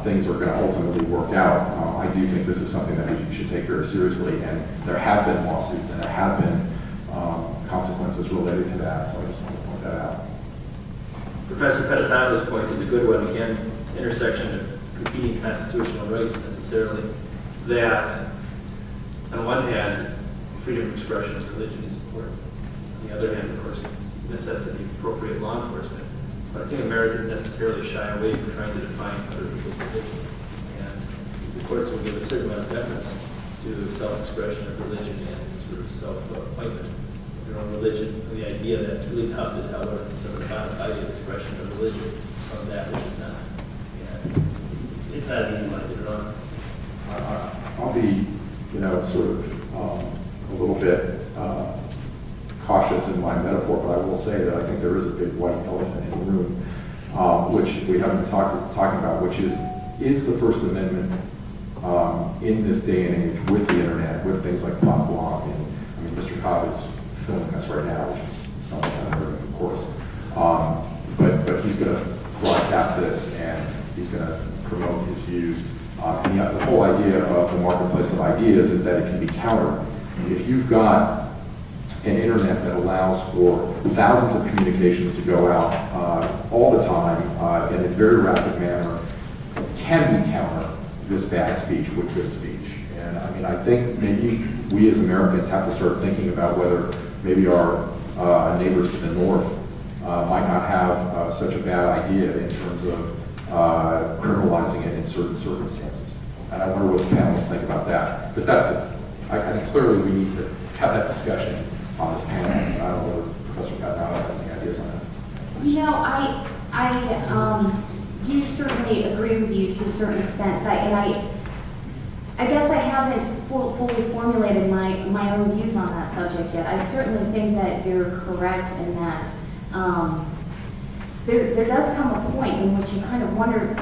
things are going to ultimately work out. I do think this is something that we should take very seriously, and there have been lawsuits and there have been consequences related to that, so I just want to point that out. Professor Petitano's point is a good one. Again, this intersection of competing constitutional rights necessarily, that on one hand, freedom of expression of religion is important. On the other hand, of course, necessity of appropriate law enforcement. But I think America didn't necessarily shy away from trying to define other people's religions. And the courts will give a certain amount of deference to self-expression of religion and sort of self-appointment of their own religion. And the idea that it's really tough to tell what is sort of bona fide expression of religion from that which is not. And it's not an easy line to draw. I'll be, sort of a little bit cautious in my metaphor, but I will say that I think there is a big white elephant in the room, which we haven't talking about, which is the First Amendment in this day and age with the internet, with things like pop blog, and I mean, Mr. Cobb is filming us right now, which is something I've heard of course. But he's going to broadcast this and he's going to promote his views. And the whole idea of the marketplace of ideas is that it can be countered. If you've got an internet that allows for thousands of communications to go out all the time in a very rapid manner, can we counter this bad speech with good speech? And I mean, I think maybe we as Americans have to start thinking about whether maybe our neighbors to the north might not have such a bad idea in terms of criminalizing it in certain circumstances. And I wonder what the panelists think about that. Because I think clearly we need to have that discussion on this panel. And I don't know if Professor Patnado has any ideas on that. I do certainly agree with you to a certain extent, but I guess I haven't fully formulated my own views on that subject yet. I certainly think that you're correct in that there does come a point in which you kind of wonder,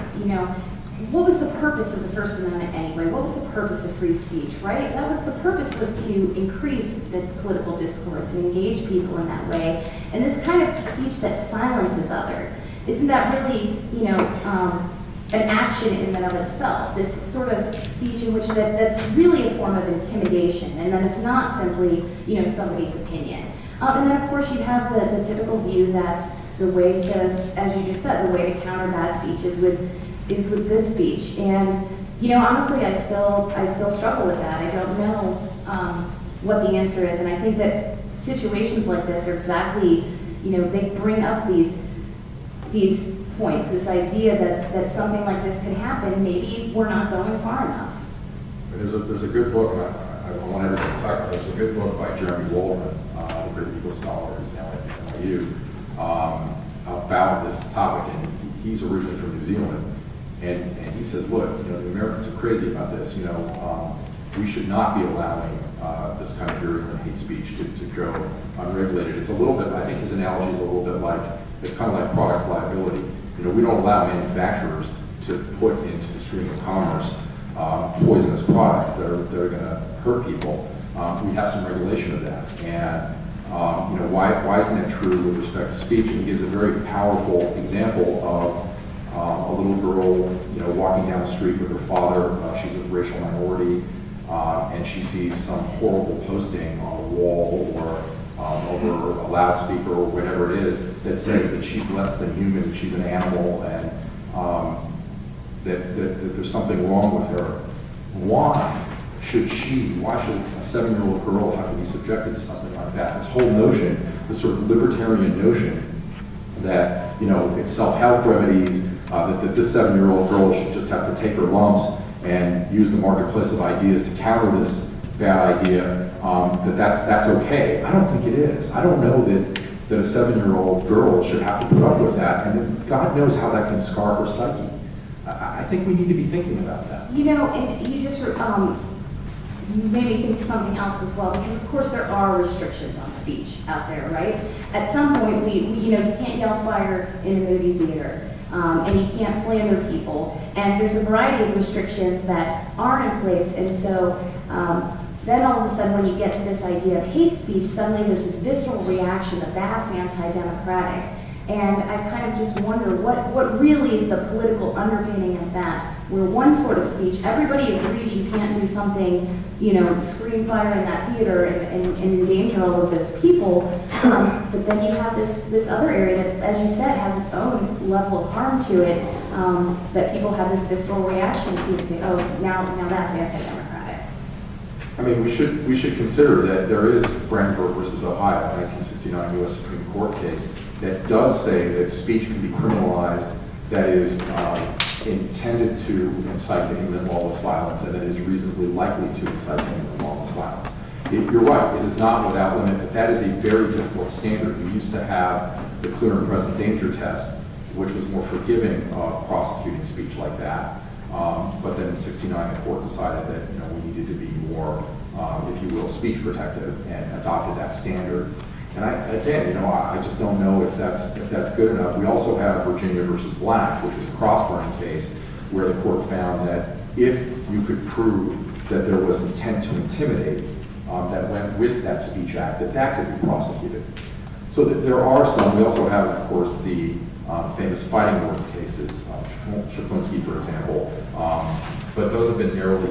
what was the purpose of the First Amendment anyway? What was the purpose of free speech, right? The purpose was to increase the political discourse and engage people in that way. And this kind of speech that silences others, isn't that really, an action in and of itself? This sort of speech in which that's really a form of intimidation, and that it's not simply, somebody's opinion. And then, of course, you have the typical view that the way to, as you just said, the way to counter bad speech is with good speech. And honestly, I still struggle with that. I don't know what the answer is, and I think that situations like this are exactly, they bring up these points, this idea that something like this could happen. Maybe we're not going far enough. There's a good book. I want everyone to talk about. There's a good book by Jeremy Waldron, a great legal scholar who's now at NYU, about this topic, and he's originally from New Zealand. And he says, look, the Americans are crazy about this. We should not be allowing this kind of virulent hate speech to go unregulated. It's a little bit, I think his analogy is a little bit like, it's kind of like products liability. We don't allow manufacturers to put into the stream of commerce poisonous products that are going to hurt people. We have some regulation of that. And why isn't that true with respect to speech? And he gives a very powerful example of a little girl, walking down the street with her father. She's a racial minority, and she sees some horrible posting on a wall or over a loudspeaker or whatever it is that says that she's less than human, she's an animal, and that there's something wrong with her. Why should a 7-year-old girl have to be subjected to something like that? This whole notion, this sort of libertarian notion that, it's self-help remedies, that this 7-year-old girl should just have to take her lumps and use the marketplace of ideas to counter this bad idea, that's okay. I don't think it is. I don't know that a 7-year-old girl should have to put up with that, and God knows how that can scar her psyche. I think we need to be thinking about that. And you just made me think of something else as well, because of course there are restrictions on speech out there, right? At some point, you can't yell fire in a movie theater, and you can't slander people, and there's a variety of restrictions that aren't in place, and so then all of a sudden when you get to this idea of hate speech, suddenly there's this visceral reaction that that's anti-democratic. And I kind of just wonder what really is the political underpinning of that, where one sort of speech, everybody agrees you can't do something, scream fire in that theater and endanger all of those people. But then you have this other area that, as you said, has its own level of harm to it, that people have this visceral reaction to and say, oh, now that's anti-democratic. I mean, we should consider that there is Brandenburg versus Ohio, 1969 U.S. Supreme Court case, that does say that speech can be criminalized that is intended to incite to imminent lawless violence and that is reasonably likely to incite to imminent lawless violence. You're right, it is not without limit, but that is a very difficult standard. We used to have the clear and present danger test, which was more forgiving prosecuting speech like that. But then in 69, the court decided that we needed to be more, if you will, speech protective and adopted that standard. And I just don't know if that's good enough. We also have Virginia versus Black, which was a cross-burning case where the court found that if you could prove that there was intent to intimidate that went with that speech act, that could be prosecuted. So that there are some. We also have, of course, the famous fighting words cases, Chaplinski, for example. But those have been narrowly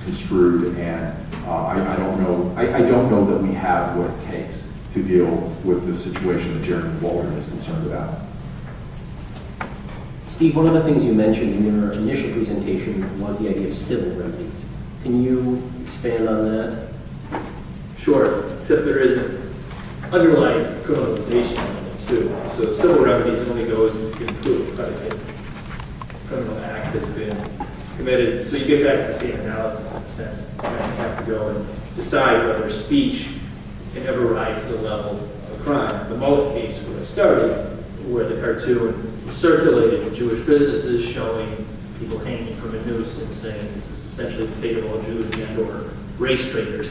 construed, and I don't know that we have what it takes to deal with the situation that Jeremy Waldron is concerned about. Steve, one of the things you mentioned in your initial presentation was the idea of civil remedies. Can you expand on that? Sure, except there is an underlying criminalization element too. So civil remedies only goes if you can prove a predicate criminal act has been committed. So you get back to the same analysis in a sense. You have to go and decide whether speech can ever rise to the level of a crime. The Mullet case where I started, where the cartoon circulated to Jewish businesses showing people hanging from a noose and saying this is essentially the fate of all Jews and or race traitors.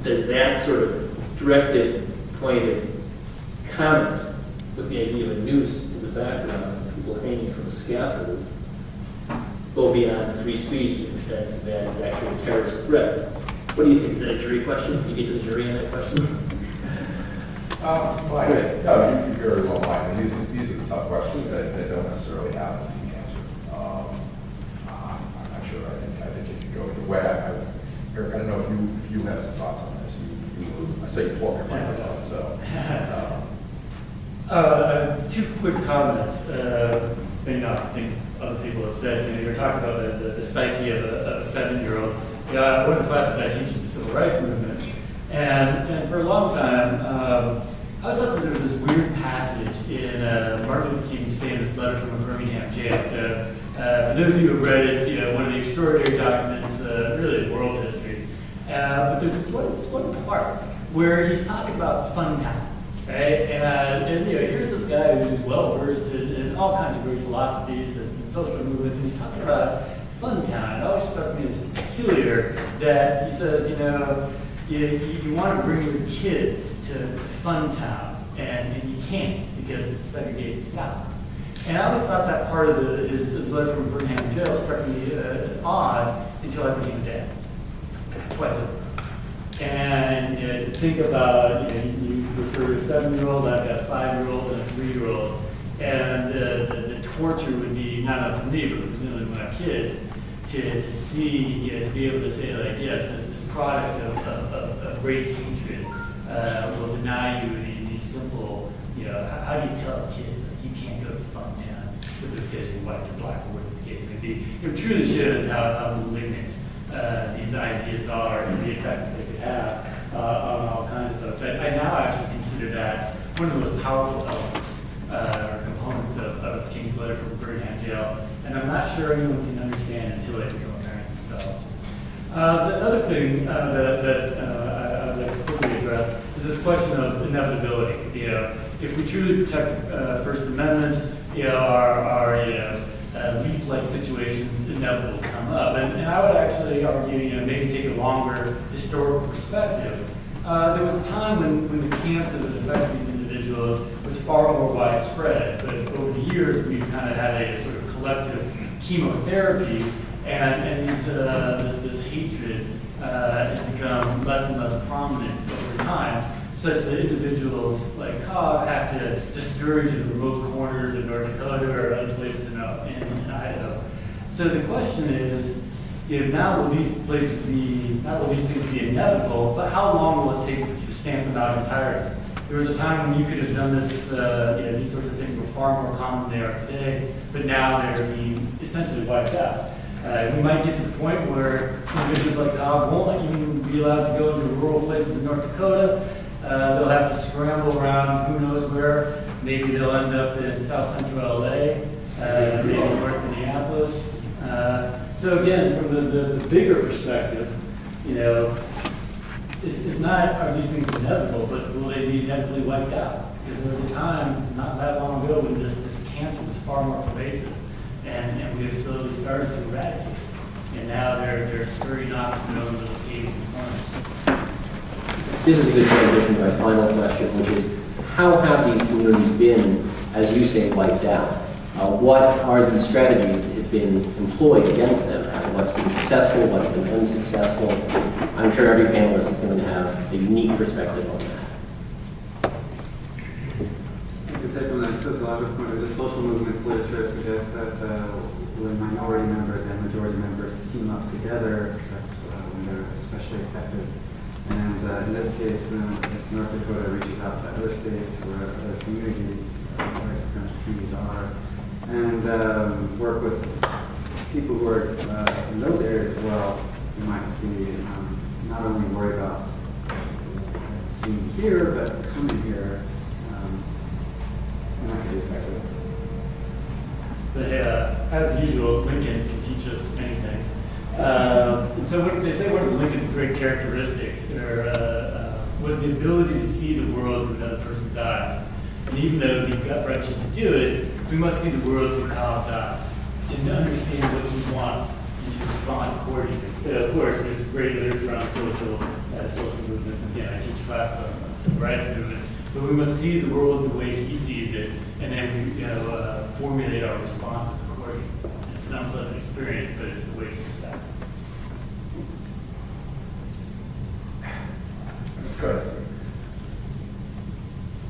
Does that sort of directed, pointed comment with the idea of a noose in the background, people hanging from a scaffold, go beyond free speech in the sense that it's actually a terrorist threat? What do you think? Is that a jury question? Can you get to the jury on that question? No, you very well might. These are the tough questions that don't necessarily have an easy answer. I'm not sure. I think it could go either way. Eric, I don't know if you had some thoughts on this. I say you plugged your microphone, so. Two quick comments, spinning off things other people have said. You're talking about the psyche of a 7-year-old. One of the classes I teach is the civil rights movement, and for a long time, I was thought that there was this weird passage in Martin Luther King's famous letter from a Birmingham jail. So, for those of you who have read it, it's one of the extraordinary documents, really, in world history. But there's this one part where he's talking about fun time, right? And here's this guy who's well versed in all kinds of great philosophies and social movements, and he's talking about fun town. It always struck me as peculiar that he says, you want to bring your kids to fun town, and you can't because it's a segregated South. And I always thought that part of his letter from Birmingham jail struck me as odd until I became a dad, twice over. And to think about, you refer to a 7-year-old, I've got a 5-year-old and a 3-year-old, and the torture would be not only for me, but presumably my kids, to see, to be able to say, like, yes, this product of race hatred will deny you the simple, how do you tell a kid, like, you can't go to Funtown simply because you're white or black or whatever the case may be. It truly shows how malignant these ideas are and the effect that they could have on all kinds of folks. I now actually consider that one of the most powerful elements or components of King's letter from Birmingham jail, and I'm not sure anyone can understand until they become a parent themselves. The other thing that I'd like to quickly address is this question of inevitability. If we truly protect the First Amendment, our leaf-like situations inevitably come up. And I would actually argue, maybe take a longer historical perspective. There was a time when the cancer that affects these individuals was far more widespread, but over the years we've kind of had a sort of collective chemotherapy, and this hatred has become less and less prominent over time. such that individuals like Cobb have to discourage in the remote corners of North Dakota or other places in Idaho. So the question is, now will these things be inevitable, but how long will it take to stamp them out entirely? There was a time when you could have done this, these sorts of things were far more common than they are today, but now they're being essentially wiped out. We might get to the point where individuals like Cobb won't even be allowed to go into rural places in North Dakota. They'll have to scramble around who knows where. Maybe they'll end up in South Central LA, maybe North Minneapolis. So again, from the bigger perspective, it's not, are these things inevitable, but will they be inevitably wiped out? Because there was a time not that long ago when this cancer was far more pervasive, and we have slowly started to eradicate it. And now they're scurrying off to their own little caves and corners. This is a good transition to my final question, which is, how have these communities been, as you say, wiped out? What are the strategies that have been employed against them? What's been successful, what's been unsuccessful? I'm sure every panelist is going to have a unique perspective on that. I can say from the sociological point of view, the social movements literature suggests that when minority members and majority members team up together, that's when they're especially effective. And in this case, if North Dakota reaches out to other states where other communities, white supremacist communities are, and work with people who are in those areas as well, you might see not only worry about being here, but coming here, it might be effective. So as usual, Lincoln can teach us many things. So what they say one of Lincoln's great characteristics was the ability to see the world through another person's eyes. And even though it would be gut-wrenching to do it, we must see the world through Cobb's eyes, to understand what he wants and to respond accordingly. So of course, there's great literature on social movements. Again, I teach classes on the civil rights movement. But we must see the world the way he sees it, and then we formulate our responses accordingly. It's an unpleasant experience, but it's the way to success. Good.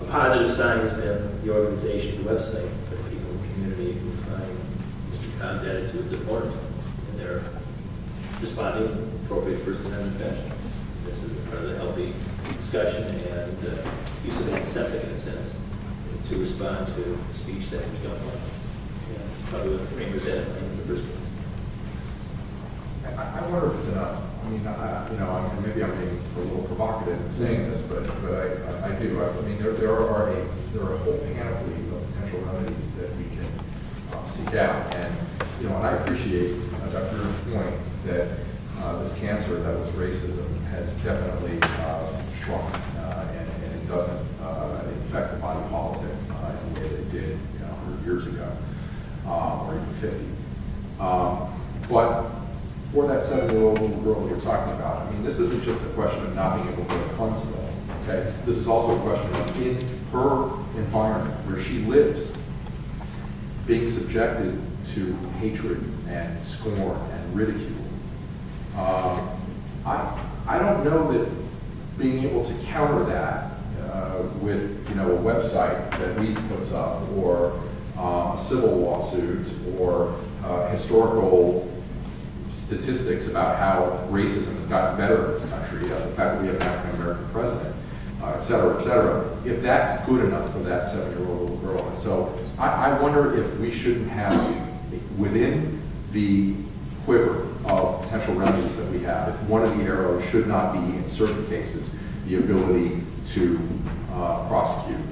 A positive sign has been the organization, the website, for the people in the community who find Mr. Cobb's attitudes important, and they're responding in appropriate First Amendment fashion. This is part of the healthy discussion and use of antiseptic, in a sense, to respond to speech that we don't like. Probably what the framers had in mind in the first place. I wonder if it's enough. I mean, maybe I'm being a little provocative in saying this, but I do. I mean, there are a whole panoply of potential remedies that we can seek out, and and I appreciate Dr. Ear's point that this cancer that was racism has definitely shrunk, and it doesn't affect the body politic in the way that it did 100 years ago, or even 50. But for that 7-year-old little girl that you're talking about, I mean, this isn't just a question of not being able to go to Cobbsville, okay? This is also a question of in her environment where she lives, being subjected to hatred and scorn and ridicule. I don't know that being able to counter that with a website that we puts up, or a civil lawsuit, or historical statistics about how racism has gotten better in this country, the fact that we have an African American president, et cetera, if that's good enough for that 7-year-old little girl. And so I wonder if we shouldn't have, within the quiver of potential remedies that we have, if one of the arrows should not be, in certain cases, the ability to prosecute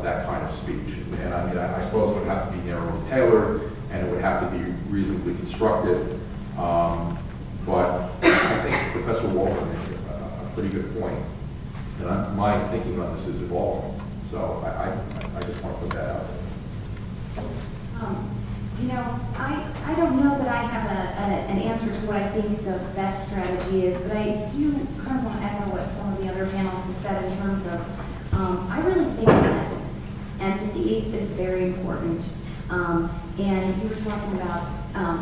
that kind of speech. And I mean, I suppose it would have to be narrowly tailored, and it would have to be reasonably constructed. But I think Professor Walter makes a pretty good point. And my thinking on this is evolving. So I just want to put that out there. I don't know that I have an answer to what I think the best strategy is, but I do kind of want to echo what some of the other panelists have said in terms of, I really think that empathy is very important. And you were talking about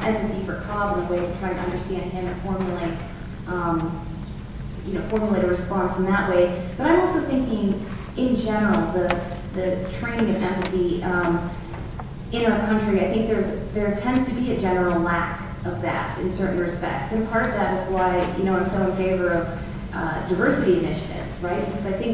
empathy for Cobb and a way to try to understand him and formulate formulate a response in that way. But I'm also thinking, in general, the training of empathy in our country, I think there tends to be a general lack of that in certain respects. And part of that is why, I'm so in favor of diversity initiatives, right? Because I think